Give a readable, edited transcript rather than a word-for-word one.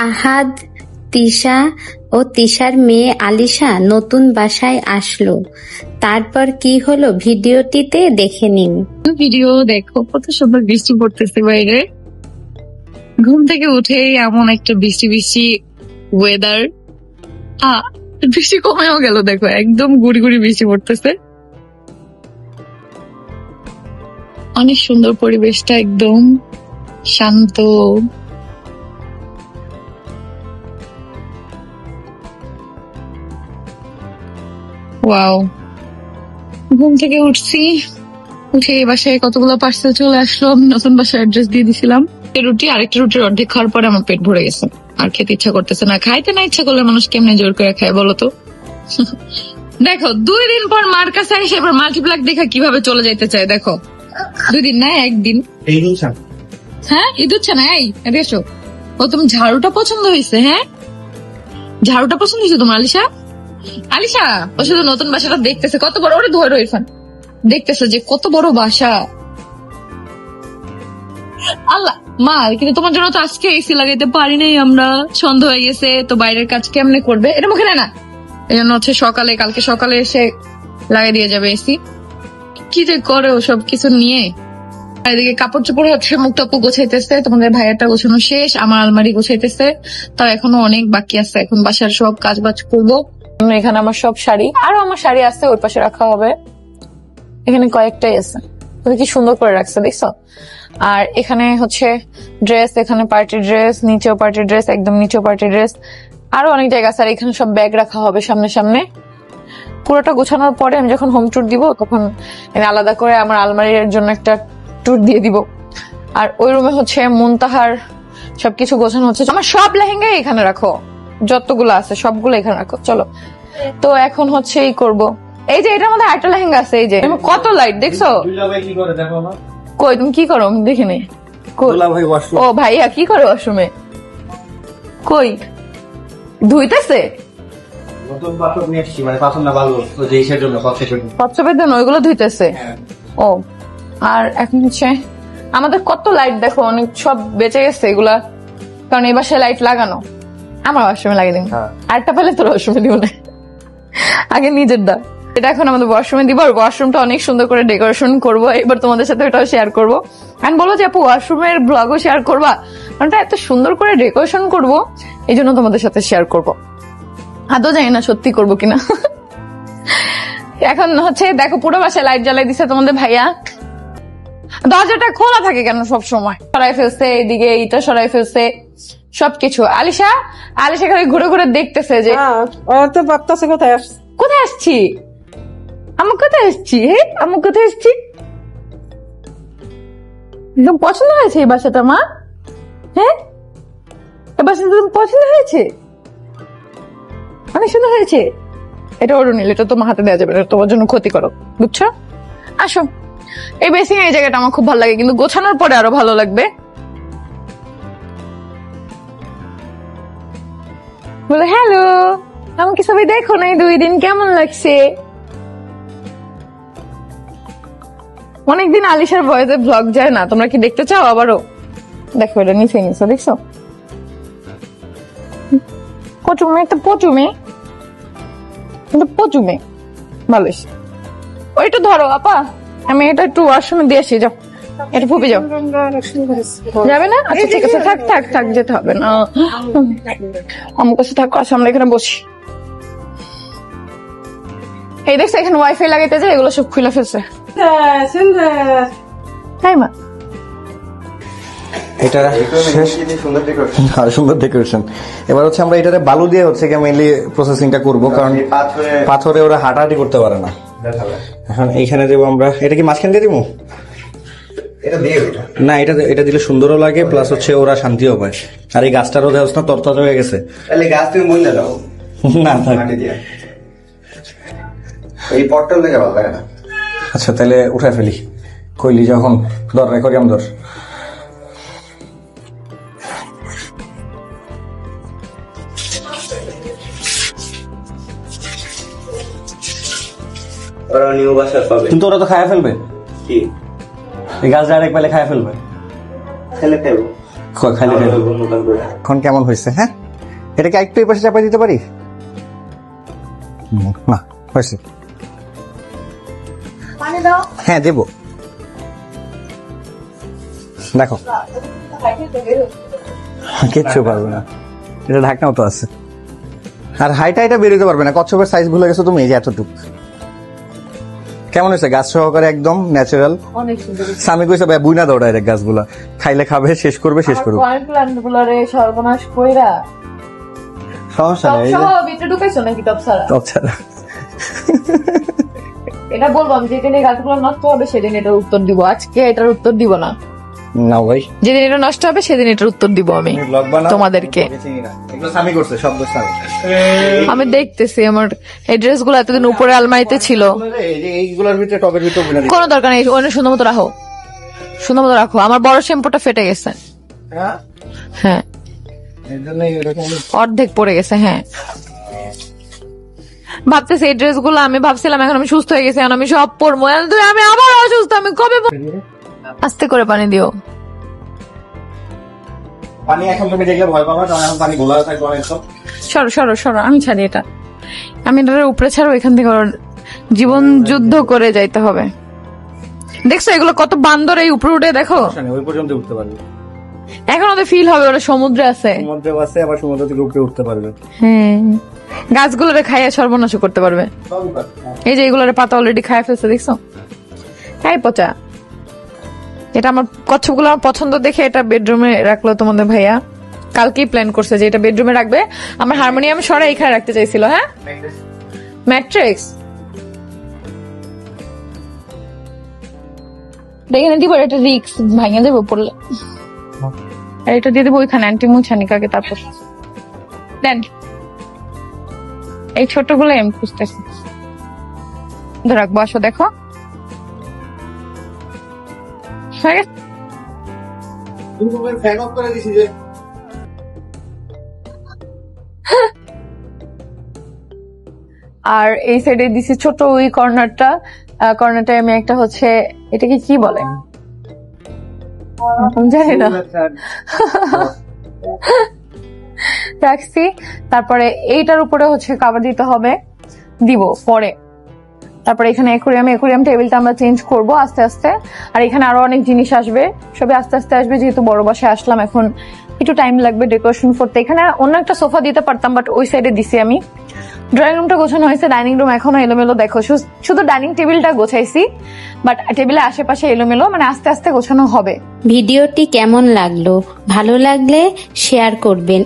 আহাদ, তিশা ও তিশার মেয়ে আলিশা নতুন বাসায় আসলো। তারপর কি হলো ভিডিওটিতে দেখে নিন। ভিডিও দেখো, কত সুন্দর বৃষ্টি পড়তেছে বাইরে। ঘুম থেকে উঠেই এমন একটা বৃষ্টি বৃষ্টি ওয়েদার। বৃষ্টি কমেও গেল, দেখো একদম গুড়ি গুড়ি বৃষ্টি পড়তেছে। অনেক সুন্দর পরিবেশটা, একদম শান্ত। ওয়াও, ঘুম থেকে উঠছি, উঠে এই বাসায় কতগুলো পার্সেল চলে আসলো। নতুন বাসায় অ্যাড্রেস দিয়ে দিছিলাম। আরেকটা রুটির অর্ধেক খাওয়ার পরে আমার পেট ভরে গেছে, আর খেতে ইচ্ছা করতেছে না। খাইতে না ইচ্ছা করলে মানুষ কেমনে জোর করে খায় বলো তো? দেখো 2 দিন পর মার কাছে এসে এবার মাল্টিপ্লাক দেখা কিভাবে চলে যাইতে চায়। দেখো 2 দিন না, 1 দিন। হ্যাঁ, ঈদ হচ্ছে না। এই এসো। ও, তুমি ঝাড়ুটা পছন্দ হয়েছে? হ্যাঁ, ঝাড়ুটা পছন্দ হয়েছে তোমার আলিশা? আলিশা ও শুধু নতুন বাসাটা দেখতেছে, কত বড়। ওরে ধরো ইরফান, দেখতেছে যে কত বড় বাসা। আল্লাহ মা, কিন্তু তোমার জন্য তো আজকে এসি লাগাইতে পারি নাই আমরা, সন্ধ্যা হয়ে গেছে তো বাইরের কাজ কেমনে করবে? এটা মুখে না, এই জন্য হচ্ছে কালকে সকালে এসে লাগাই দিয়ে যাবে এসি। কি যে করে ও সব কিছু নিয়ে। এদিকে কাপড় চোপড় হচ্ছে, মুখ টপু গোছাইতেছে, তোমাদের ভাইয়াটা গোছানো শেষ, আমার আলমারি গোছাইতেছে। তাও এখনো অনেক বাকি আছে, এখন বাসার সব কাজ বাজ করবো। এখানে আমার সব শাড়ি, আরো আমার শাড়ি আছে, ওই পাশে রাখা হবে। এখানে কয়েকটাই আছে, কি সুন্দর করে রাখছে দেখছো। আর এখানে হচ্ছে ড্রেস, এখানে পার্টি ড্রেস, নিচেও পার্টি ড্রেস, একদম নিচেও পার্টি ড্রেস, আরো অনেক জায়গা আছে। আর এখানে সব ব্যাগ রাখা হবে সামনে সামনে। পুরোটা গোছানোর পরে আমি যখন হোম ট্যুর দিব তখন আলাদা করে আমার আলমারির জন্য একটা ট্যুর দিয়ে দিব। আর ওই রুমে হচ্ছে মুনতাহার সবকিছু গোছানো হচ্ছে। আমার সব লেহেঙ্গাই এখানে রাখো, যতগুলো আছে সবগুলো এখানে রাখো। চলো, তো এখন হচ্ছে এই করবো। এই যে এটার মধ্যে একটা লেহেঙ্গা আছে, এই যে কত লাইট দেখছো। কই তুমি কি করো দেখে নেই। ও ভাইয়া কি করো ওয়াশরুমে? কই ধুইতেছে? ওইগুলো ধুইতেছে। ও, আর এখন হচ্ছে আমাদের কত লাইট দেখো, অনেক সব বেঁচে গেছে এগুলা, কারণ এই বাসায় লাইট লাগানো। আমার ওয়াশরুমে লাগিয়ে দিন, আরেকটা পেলে তোর ওয়াশরুমে দিব না, আগে নিজের দা। এটা এখন আমাদের ওয়াশরুমে দিব। আর ওয়াশরুমটা অনেক সুন্দর করে ডেকোরেশন করবো, এবার তোমাদের সাথে ওটাও শেয়ার করবো। আমি বলবো যে আপু ওয়াশরুমের ব্লগও শেয়ার করবা, কারণ এত সুন্দর করে ডেকোরেশন করবো, এই জন্য তোমাদের সাথে শেয়ার করবো। আদৌ জানি না সত্যি করবো কিনা। এখন হচ্ছে দেখো পুরো বাসায় লাইট জ্বালাই দিছে তোমাদের ভাইয়া। দরজাটা খোলা থাকে কেন সব সময়? সরাই ফেলছে, এদিকে এইটা সরাই ফেলছে, সবকিছু। আলিশা খালি ঘুরে ঘুরে দেখতেছে যে তো ভাবতেছে কোথায় আসছি, আমি কোথায় আসছি। হ্যাঁ, আমি কোথায় আসছি। একদম পছন্দ হয়েছে এই বাসাটা মা? হ্যাঁ, এই বাসাটা পছন্দ হয়েছে, অনেক সুন্দর হয়েছে। এটা ওর নিল, এটা তোমার হাতে দেওয়া যাবে না, তোমার জন্য ক্ষতি করো, বুঝছো? আসো, এই বেসিং এই জায়গাটা আমার খুব ভালো লাগে, কিন্তু গোছানোর পরে আরো ভালো লাগবে। বলে হ্যালো, আমাকে সবাই দেখো নাই 2 দিন, কেমন লাগছে? অনেকদিন আলিশার ভয়েসে ব্লগ যায় না, তোমরা কি দেখতে চাও আবারও? দেখো এটা নিচে দেখছো, পচুমে তো পচুমে ভালো। ওইটা ধরো আপা, আমি এটা একটু ওয়াশরুমে দিয়ে আসি। যাও, এটা ফুপে যাও। যাবে না? আচ্ছা ঠিক আছে, থাক যেতে হবে না, আমার কাছে থাকো। আসো আমরা এখানে বসি। এই দেখছো এখানে ওয়াইফাই লাগাইতে যায়, এগুলো সব খুলে ফেলছে। তাই মা, এটা সুন্দর ডেকোরেশন। এবার হচ্ছে আমরা এটাতে বালু দিয়ে হচ্ছে মেইনলি প্রসেসিংটা করবো, কারণ পাথরে ওরা হাঁটাহাঁটি করতে পারে না। এখন এইখানে দেবো আমরা। এটা কি মাঝখান দিয়ে দিব না? এটা দিলে সুন্দরও লাগে, প্লাস হচ্ছে ওরা শান্তিও পায়। আর এই গাছটারও দেওয়া না তরতাজা হয়ে গেছে। গাছ তুমি মহিলা দাও না, এই পটল দেখে ভালো লাগে না। আচ্ছা তাহলে উঠায় ফেলি, কইলি যখন ধর রেকর্ড ধর। ওরা নিউ বাসা পাবে, কিন্তু ওরা তো খায়া ফেলবে। কি এই গাছ ডাইরেক্ট পেলে খায়া ফেলবে। খেলে খাইবো। খালি এখন কেমন হয়েছে? হ্যাঁ, এটাকে একটু এই পাশে চাপাই দিতে পারি? না, হয়েছে। হ্যাঁ দেবো, দেখো কিচ্ছু পারবে না, এটা ঢাকনাও তো আছে। আর হাইটা এটা বেরোতে পারবে না, কচ্ছপের সাইজ ভুলে গেছো তুমি, এই যে এতটুকু। কেমন হয়েছে? গাছ সহকারে একদম ন্যাচারাল। অনেক সুন্দর। স্বামী কইছে ভাই বুইনা দাও ডাইরেক্ট, গাছগুলা খাইলে খাবে, শেষ করবে, শেষ করবে। প্ল্যান্ট গুলারে সর্বনাশ কইরা সমস্যা নেই, এই যে ভিতরে ঢুকাইছো নাকি টপ ছাড়া? টপ ছাড়া। এটা বলবো আমি, যেদিন এই গাছগুলো নষ্ট হবে সেদিন এটার উত্তর দিব, আজকে এটার উত্তর দিব না। না ভাই, যেদিন এটা নষ্ট হবে সেদিন এটার উত্তর দিব আমি ব্লগ বানাও তোমাদেরকে। এগুলো স্বামী করছে, সব দোষ স্বামী। আমি দেখতেছি আমার এই ড্রেস গুলো এতদিন উপরে আলমারিতে ছিল, এই যে এইগুলোর ভিতরে টবের ভিতরে বুনা দিতে। কোনো দরকার নেই, ওখানে সুন্দর মতো রাখো, সুন্দর মতো রাখো। আমার বড় শ্যাম্পুটা ফেটে গেছে, হ্যাঁ, হ্যাঁ এর জন্য এরকম অর্ধেক পড়ে গেছে। হ্যাঁ, ভাবতেছি এই ড্রেস গুলো আমি ভাবছিলাম এখন আমি সুস্থ হয়ে গেছি, এখন আমি সব পরবো, আমি আবার অসুস্থ, আমি কবে আস্তে করে পানি দিও। পানি এখন তুমি দেখলে ভয় পাবা, কারণ এখন পানি গোলা থাকবে অনেক সব। সরো সরো সরো, আমি ছাড়ি এটা, আমি এটার উপরে ছাড়ো, এখান থেকে ওর জীবন যুদ্ধ করে যাইতে হবে। দেখছো এগুলো কত বান্দর এই উপরে উঠে, দেখো ওই পর্যন্ত উঠতে পারবে, এখন ওদের ফিল হবে ওরা সমুদ্রে আছে। সমুদ্রে আছে, আবার সমুদ্র থেকে উপরে উঠতে পারবে। হ্যাঁ, গাছগুলোরে খাইয়া সর্বনাশ করতে পারবে। এই যে এগুলোর পাতা অলরেডি খাইয়া ফেলছে, দেখছো? খাই পচা। এটা আমার কচ্ছপগুলো আমার পছন্দ দেখে এটা বেডরুমে রাখলো তোমাদের ভাইয়া, কালকেই প্ল্যান করছে যে এটা বেডরুমে রাখবে। আমার হারমোনিয়াম সরাই এখানে রাখতে চাইছিল। হ্যাঁ, ম্যাট্রিক্স এখানে দিব, এটা রিক্স ভাঙিয়ে দেবো পড়লে, আর এটা দিয়ে দেবো ওইখানে আন্টি মুছানিকাকে। তারপর দেন এই ছোটগুলো আমি খুঁজতেছি, রাখবো, আসো দেখো হয়ে গেছে। ফ্যান অফ করে দিছি যে আর এই সাইডে দিছি ছোট ওই কর্নারটা আমি একটা হচ্ছে এটাকে কি বলে জানি না, রাখছি। তারপরে এইটার উপরে হচ্ছে কাভার দিতে হবে, দিব পরে। তারপরে এখানে অ্যাকোয়ারিয়াম টেবিলটা আমরা চেঞ্জ করব আস্তে আস্তে। আর এখানে আরো অনেক জিনিস আসবে, সবই আস্তে আস্তে আসবে, যেহেতু বড় বাসায় আসলাম এখন একটু টাইম লাগবে ডেকোরেশন করতে। এখানে অন্য একটা সোফা দিতে পারতাম, বাট ওই সাইডে দিছি আমি। ড্রয়িং রুমটা গোছানো হয়েছে, ডাইনিং রুম এখনো এলোমেলো, দেখো শুধু ডাইনিং টেবিলটা গোছাইছি, বাট টেবিলের আশেপাশে এলোমেলো, মানে আস্তে আস্তে গোছানো হবে। ভিডিওটি কেমন লাগলো? ভালো লাগলে শেয়ার করবেন।